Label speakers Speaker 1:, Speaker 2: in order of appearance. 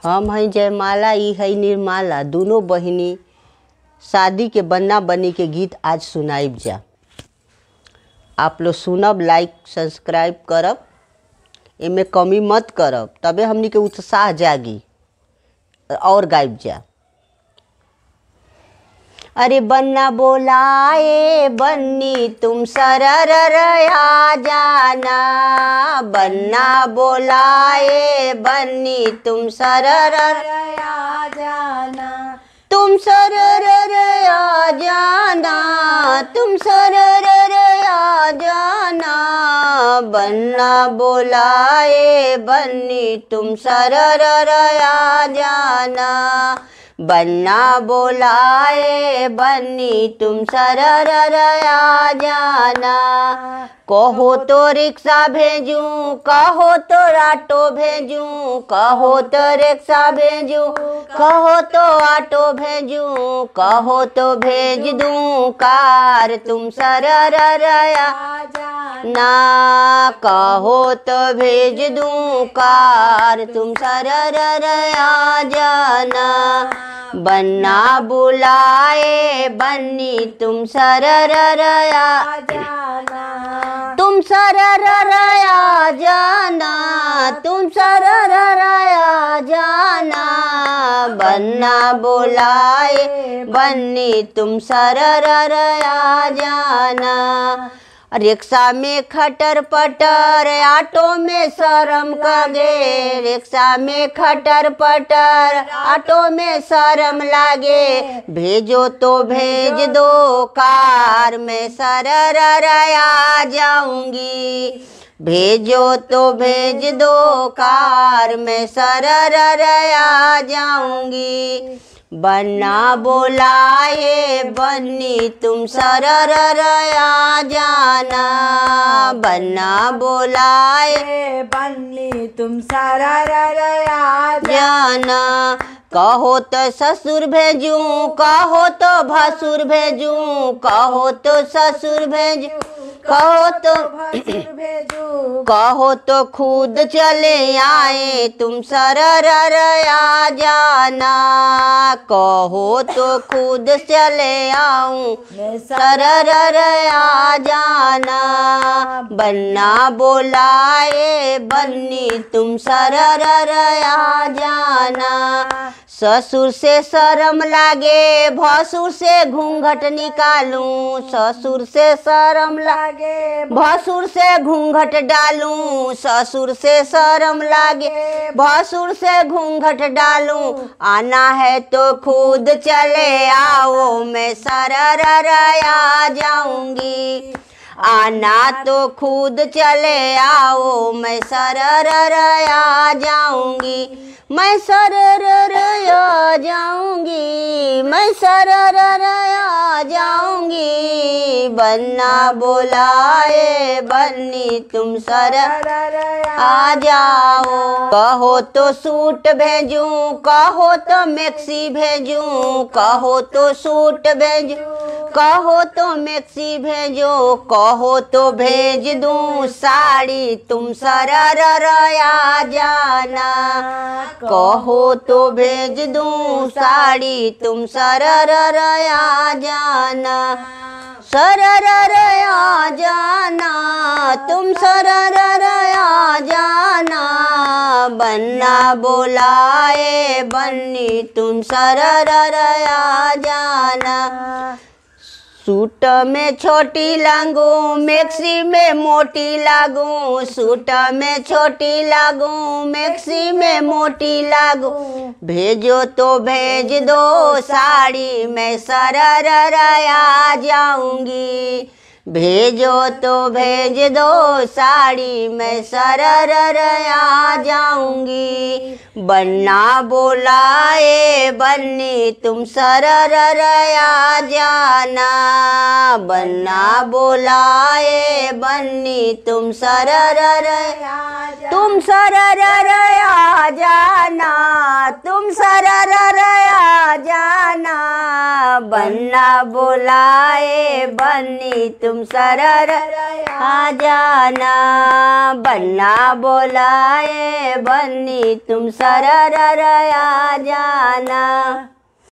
Speaker 1: हम हैं जयमाला, ई है निर्मला, दोनों बहिनी शादी के बन्ना बनी के गीत आज सुनाइब जा। आप लोग सुनब, लाइक सब्सक्राइब करब, इमें कमी मत करब, तबे हमनी के उत्साह जागी और गाइब जा। अरे बन्ना बोलाए बन्नी तुम सरर आ जाना, बन्ना बोलाए बन्नी तुम सरर आ जाना, तुम सरर आ जाना, तुम सरर आ जाना, बन्ना बोलाए बन्नी तुम सरर आ जाना, बन्ना बोलाए बन्नी तुम सरर आ जाना। कहो तो रिक्शा भेजूं, कहो तो ऑटो भेजूं, कहो तो रिक्शा भेजूं, कहो तो ऑटो भेजूं, कहो तो भेज दूं कार तुम सरर आ जाना, कहो तो भेज दूं कार तुम सरर आ जाना, बन्ना बुलाए बन्नी तुम सरर आ जाना, तुम सरर आ जाना, तुम सरर आ जाना, बन्ना बुलाए बन्नी तुम सरर आ जाना। रिक्शा में खटर पटर, ऑटो में शर्म कगे, रिक्शा में खटर पटर, ऑटो में शर्म लागे, भेजो तो भेज दो कार में सरर आ जाऊंगी, भेजो तो भेज दो कार में सरर आ जाऊंगी, बन्ना बोलाए बन्नी तुम सरर आ जाना, बन्ना बोलाए
Speaker 2: बन्नी तुम सरर आ
Speaker 1: जाना। कहो तो ससुर भेजूं, कहो तो भसुर भेजूं, कहो तो ससुर भेजूं, कहो तो
Speaker 2: भेजूं,
Speaker 1: कहो तो खुद चले आए तुम सरर आ जाना, कहो तो खुद चले आऊं
Speaker 2: मैं
Speaker 1: सरर आ जाना, बन्ना बोलाए बन्नी तुम सरर आ जाना। ससुर से शर्म लागे, भसुर से घूंघट निकालूं, ससुर से शर्म लागे, भसुर से घूंघट डालूं, ससुर से शर्म लागे, भसुर से घूंघट डालूं, आना है तो खुद चले आओ मैं सरर आ जाऊंगी, आना तो खुद चले आओ मैं सरर आ जाऊंगी, मैं सरर आ जाऊंगी, मैं सरर आ जाऊंगी, बन्ना बोलाए बन्नी तुम सरर आ जाओ। कहो तो सूट भेजूं, कहो तो मैक्सी भेजूं, कहो तो सूट भेजूं, कहो तो मैक्सी भेजो, कहो तो भेज दूं साड़ी तुम सरर आ जाना, कहो तो भेज दूं साड़ी तुम सरर आ जाना, सरर आ जाना, तुम सरर आ जाना, बन्ना बोलाए बन्नी तुम सरर आ जाना। सूट में छोटी लागूं, मैक्सी में मोटी लागूं, सूट में छोटी लागूं, मैक्सी में मोटी लागूं, भेजो तो भेज दो साड़ी मैं सरर आ जाऊंगी, भेजो तो भेज दो साड़ी मैं सरर आ जाऊंगी, बन्ना बोलाए बन्नी तुम सरर आ जाना, बन्ना बोलाए बन्नी तुम सरर तुम सरर आ जाना, तुम सरर आ जाना, बन्ना बोलाए बन्नी तुम सरर आ जाना, बन्ना बोलाए बन्नी तुम सरर आ जाना।